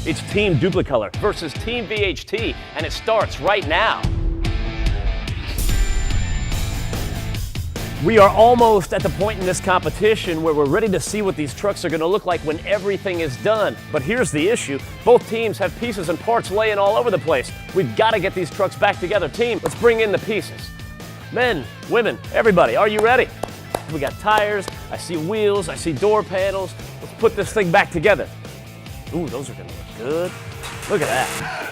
It's Team Dupli-Color versus Team VHT, and it starts right now. We are almost at the point in this competition where we're ready to see what these trucks are going to look like when everything is done. But here's the issue. Both teams have pieces and parts laying all over the place. We've got to get these trucks back together. Team, let's bring in the pieces. Men, women, everybody, are you ready? We got tires, I see wheels, I see door panels. Let's put this thing back together. Ooh, those are going to look good. Look at that.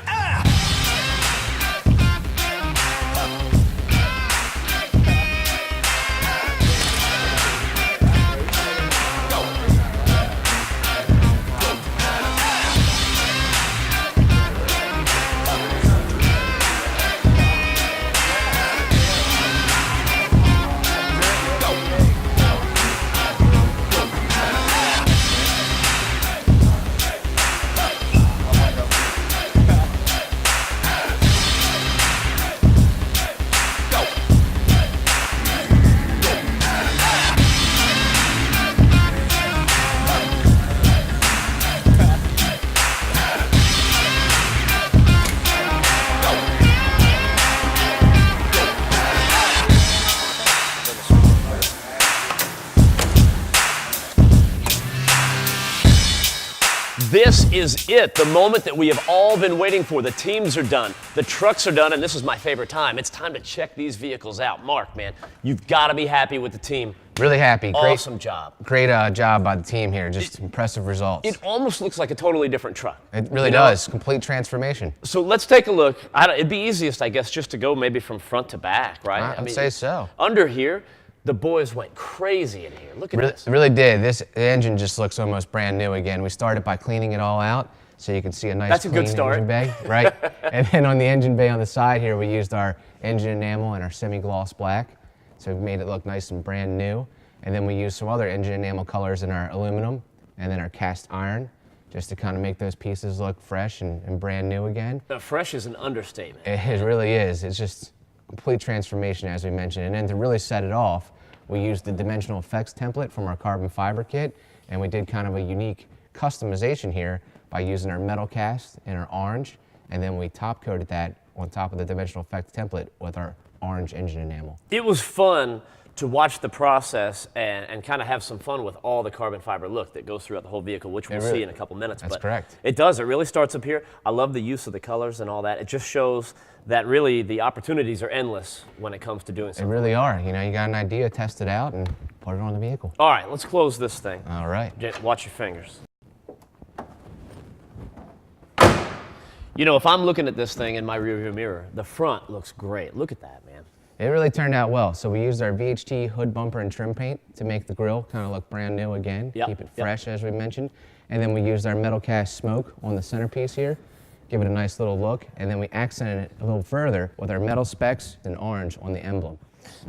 This is it, the moment that we have all been waiting for. The teams are done, the trucks are done, and this is my favorite time. It's time to check these vehicles out. Mark, man, you've got to be happy with the team. Really happy. Awesome job. Great job by the team here. Just impressive results. It almost looks like a totally different truck. It really does. Complete transformation. So let's take a look. It'd be easiest, I guess, just to go maybe from front to back, right? I'd say so. Under here, the boys went crazy in here. Look at this. It really did. The engine just looks almost brand new again. We started by cleaning it all out so you can see a nice clean engine bay. Right? And then on the engine bay on the side here, we used our engine enamel and our semi-gloss black. So we made it look nice and brand new. And then we used some other engine enamel colors in our aluminum and then our cast iron just to kind of make those pieces look fresh and brand new again. Fresh is an understatement. It really is. It's just complete transformation, as we mentioned. And then to really set it off, we used the dimensional effects template from our carbon fiber kit, and we did kind of a unique customization here by using our metal cast and our orange, and then we top coated that on top of the dimensional effects template with our orange engine enamel. It was fun to watch the process and kind of have some fun with all the carbon fiber look that goes throughout the whole vehicle, which we'll see in a couple minutes. That's correct. It does. It really starts up here. I love the use of the colors and all that. It just shows that really the opportunities are endless when it comes to doing something. They really are. You know, you got an idea, test it out, and put it on the vehicle. All right, let's close this thing. All right. Watch your fingers. You know, if I'm looking at this thing in my rearview mirror, the front looks great. Look at that, man. It really turned out well. So we used our VHT hood bumper and trim paint to make the grille kind of look brand new again, keep it fresh as we mentioned. And then we used our metal cast smoke on the centerpiece here, give it a nice little look, and then we accented it a little further with our metal specks and orange on the emblem.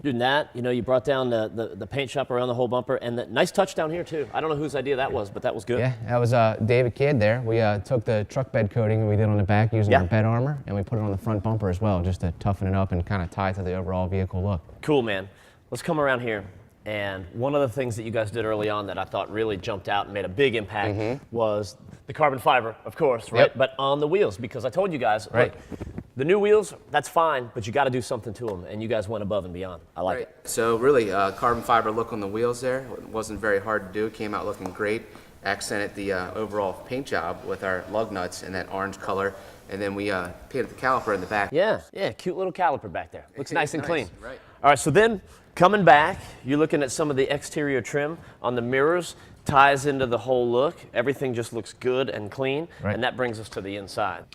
Doing that, you know, you brought down the paint shop around the whole bumper, and the nice touch down here too. I don't know whose idea that was, but that was good. Yeah, that was David Kidd there. We took the truck bed coating we did on the back using our bed armor, and we put it on the front bumper as well, just to toughen it up and kind of tie it to the overall vehicle look. Cool, man. Let's come around here. And one of the things that you guys did early on that I thought really jumped out and made a big impact was the carbon fiber, of course, right? But on the wheels, because I told you guys, look, the new wheels, that's fine, but you got to do something to them, and you guys went above and beyond. I like it. So really, carbon fiber look on the wheels there. It wasn't very hard to do. It came out looking great. Accented the overall paint job with our lug nuts and that orange color, and then we painted the caliper in the back. Yeah, cute little caliper back there. Looks nice and clean. Right. All right, so then coming back, you're looking at some of the exterior trim on the mirrors, ties into the whole look. Everything just looks good and clean, and that brings us to the inside.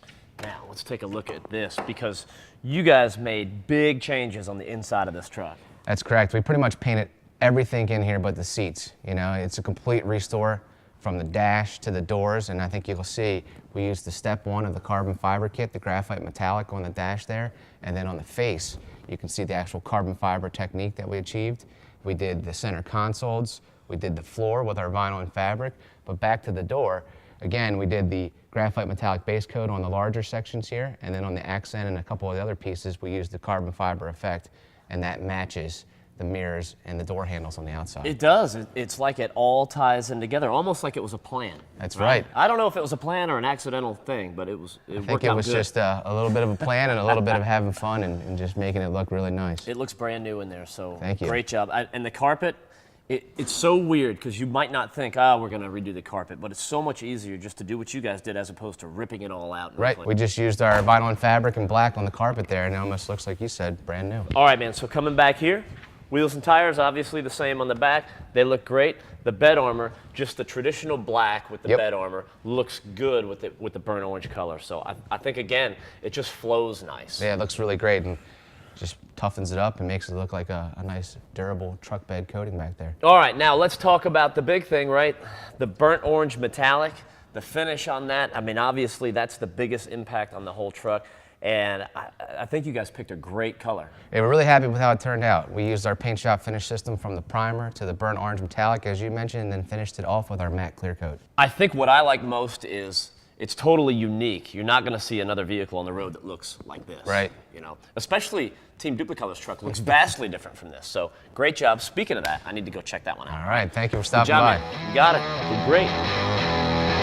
Now, let's take a look at this, because you guys made big changes on the inside of this truck. That's correct. We pretty much painted everything in here but the seats. You know, it's a complete restore from the dash to the doors, and I think you'll see we used the step one of the carbon fiber kit, the graphite metallic on the dash there, and then on the face, you can see the actual carbon fiber technique that we achieved. We did the center consoles, we did the floor with our vinyl and fabric, but back to the door, again, we did the graphite metallic base coat on the larger sections here, and then on the accent and a couple of the other pieces, we used the carbon fiber effect, and that matches the mirrors, and the door handles on the outside. It does. It's like it all ties in together, almost like it was a plan. That's right. I don't know if it was a plan or an accidental thing, but it worked out good. I think it was just a little bit of a plan and a little bit of having fun and just making it look really nice. It looks brand new in there, so thank you. Great job. And the carpet, it's so weird because you might not think, we're going to redo the carpet, but it's so much easier just to do what you guys did as opposed to ripping it all out. Right. We just used our vinyl and fabric and black on the carpet there, and it almost looks like you said, brand new. All right, man. So coming back here. Wheels and tires, obviously the same on the back. They look great. The bed armor, just the traditional black with the bed armor, looks good with the burnt orange color. So I think, again, it just flows nice. Yeah, it looks really great and just toughens it up and makes it look like a nice, durable truck bed coating back there. All right, now let's talk about the big thing, right? The burnt orange metallic, the finish on that. I mean, obviously, that's the biggest impact on the whole truck. And I think you guys picked a great color. Yeah, we're really happy with how it turned out. We used our paint shop finish system from the primer to the burnt orange metallic, as you mentioned, and then finished it off with our matte clear coat. I think what I like most is it's totally unique. You're not going to see another vehicle on the road that looks like this. Right. You know, especially Team Dupli-Color's truck looks vastly different from this. So great job. Speaking of that, I need to go check that one out. All right, thank you for stopping Good job, by. Man. You got it. Did great.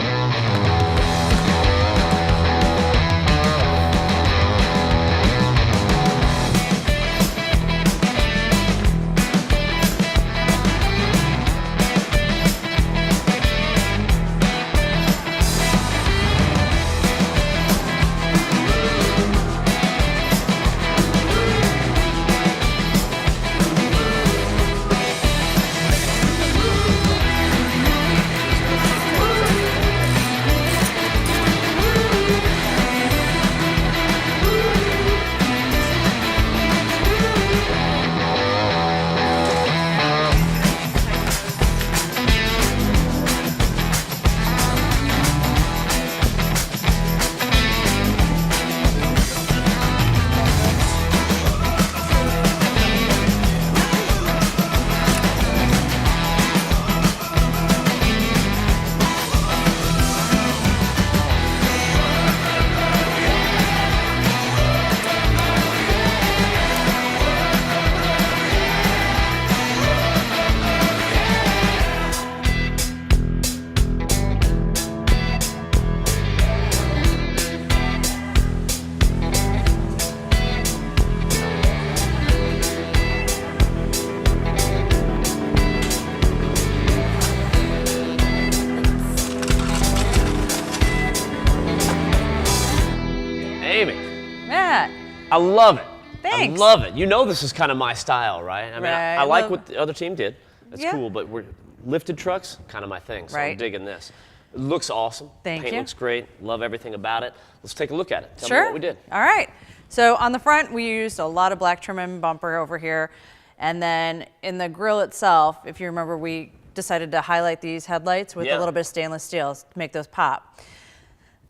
I love it. Thanks. I love it. You know this is kind of my style, right? I mean, Right. I like what the other team did. That's Yeah. cool, but lifted trucks, kind of my thing, so I'm Right. digging this. It looks awesome. Thank Paint you. looks great. Love everything about it. Let's take a look at it. Tell me Sure. what we did. All right. So on the front, we used a lot of black trim and bumper over here. And then in the grille itself, if you remember, we decided to highlight these headlights with Yeah. a little bit of stainless steel to make those pop.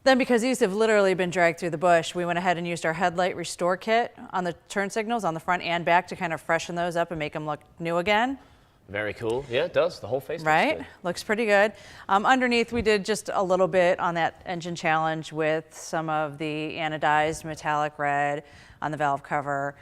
Then because these have literally been dragged through the bush, we went ahead and used our headlight restore kit on the turn signals on the front and back to kind of freshen those up and make them look new again. Very cool. Yeah, it does. The whole face Right? looks good. Looks pretty good. Underneath, we did just a little bit on that engine challenge with some of the anodized metallic red on the valve cover.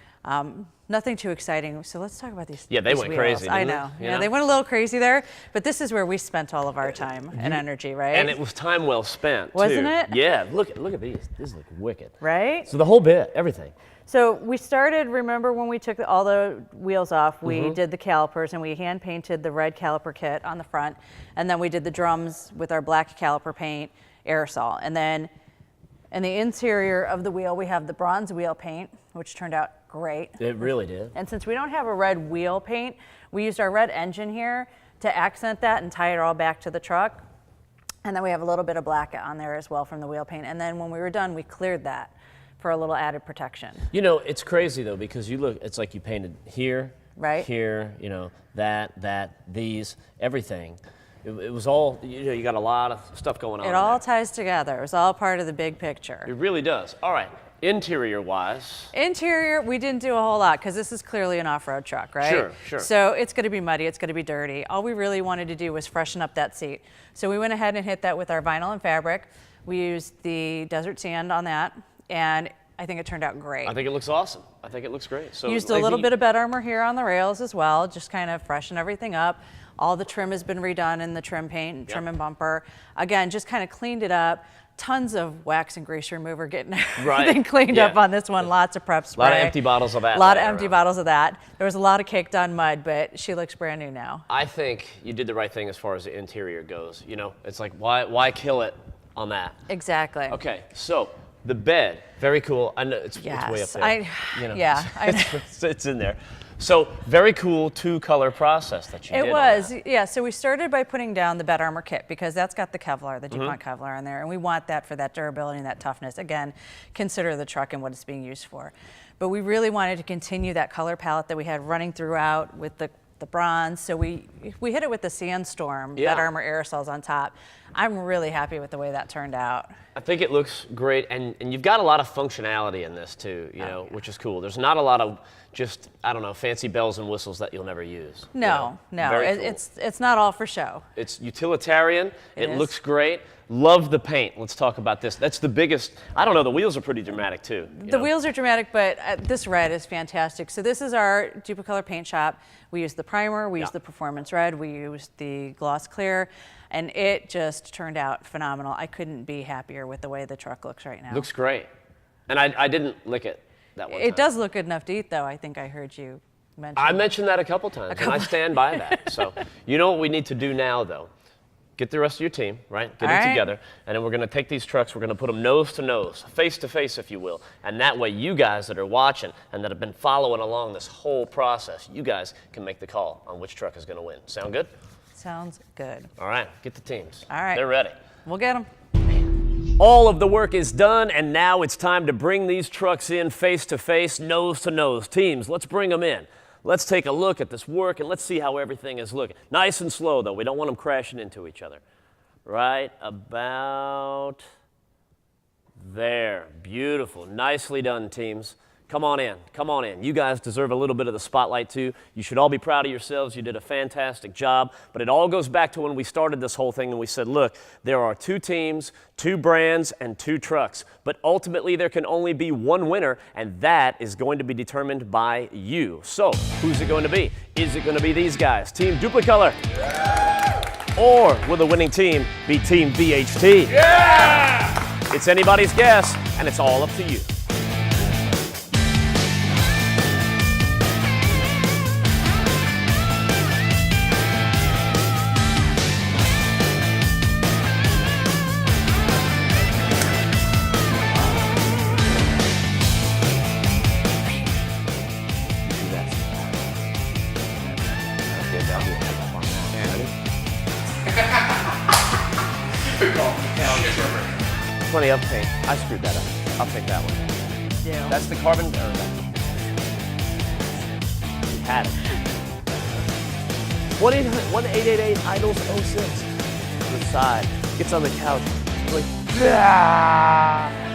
Nothing too exciting. So let's talk about these. Yeah, they these went wheels. crazy, I didn't they? know. You Yeah, know? they went a little crazy there, but this is where we spent all of our time and energy, right? And it was time well spent, Wasn't too. it? Yeah, look at these. These look wicked. Right? So the whole bit, everything. So we started, remember when we took all the wheels off, we did the calipers and we hand painted the red caliper kit on the front. And then we did the drums with our black caliper paint, aerosol. And then in the interior of the wheel, we have the bronze wheel paint, which turned out great. It really did. And since we don't have a red wheel paint, we used our red engine here to accent that and tie it all back to the truck. And then we have a little bit of black on there as well from the wheel paint. And then when we were done, we cleared that for a little added protection. You know, it's crazy though, because you look, it's like you painted here, Right. here, you know, that, these, everything. It was all, you know, you got a lot of stuff going on. It all there. ties together. It was all part of the big picture. It really does. All right, interior wise. Interior, we didn't do a whole lot because this is clearly an off-road truck, right? Sure, sure. So it's going to be muddy, it's going to be dirty. All we really wanted to do was freshen up that seat. So we went ahead and hit that with our vinyl and fabric. We used the desert sand on that, and I think it turned out great. I think it looks awesome. I think it looks great. So used a little bit of bed armor here on the rails as well, just kind of freshen everything up. All the trim has been redone in the trim paint, trim and bumper. Again, just kind of cleaned it up. Tons of wax and grease remover getting everything cleaned up on this one. Lots of prep spray. A lot of empty bottles of that. A lot of empty bottles of that. There was a lot of caked on mud, but she looks brand new now. I think you did the right thing as far as the interior goes. You know, it's like, why kill it on that? Exactly. Okay, so the bed, very cool. I know it's way up there. It's in there. So very cool 2-color process that you did. It was, yeah. So we started by putting down the bed armor kit because that's got the Kevlar, the DuPont Kevlar in there, and we want that for that durability and that toughness. Again, consider the truck and what it's being used for. But we really wanted to continue that color palette that we had running throughout with the bronze. So we hit it with the Sandstorm bed armor aerosols on top. I'm really happy with the way that turned out. I think it looks great, and you've got a lot of functionality in this too, you know, which is cool. There's not a lot of just, I don't know, fancy bells and whistles that you'll never use. No, no, Very cool. it's not all for show. It's utilitarian. It is. Looks great. Love the paint. Let's talk about this. That's the biggest. I don't know. The wheels are pretty dramatic too. The wheels are dramatic, but this red is fantastic. So this is our Dupli-Color paint shop. We use the primer. We use the performance red. We use the gloss clear, and it just turned out phenomenal. I couldn't be happier with the way the truck looks right now. Looks great, and I didn't lick it that one time. It does look good enough to eat, though. I think I heard you mention. I mentioned that a couple times, and I stand by that. So you know what we need to do now, though. Get the rest of your team, right? Get it together, and then we're going to take these trucks, we're going to put them nose to nose, face to face, if you will, and that way you guys that are watching and that have been following along this whole process, you guys can make the call on which truck is going to win. Sound good? Sounds good. All right, get the teams. All right. They're ready. We'll get them. All of the work is done, and now it's time to bring these trucks in face to face, nose to nose. Teams, let's bring them in. Let's take a look at this work and let's see how everything is looking. Nice and slow, though. We don't want them crashing into each other. Right about there. Beautiful. Nicely done, teams. Come on in. Come on in. You guys deserve a little bit of the spotlight, too. You should all be proud of yourselves. You did a fantastic job. But it all goes back to when we started this whole thing and we said, look, there are 2 teams, 2 brands, and 2 trucks. But ultimately, there can only be one winner, and that is going to be determined by you. So, who's it going to be? Is it going to be these guys, Team Dupli-Color? Or will the winning team be Team VHT? Yeah! It's anybody's guess, and it's all up to you. Plenty of paint. I screwed that up. I'll take that one. Yeah. That's the carbon. You had it. 1-888-IDLES-06. To the side. Gets on the couch. Like, ah!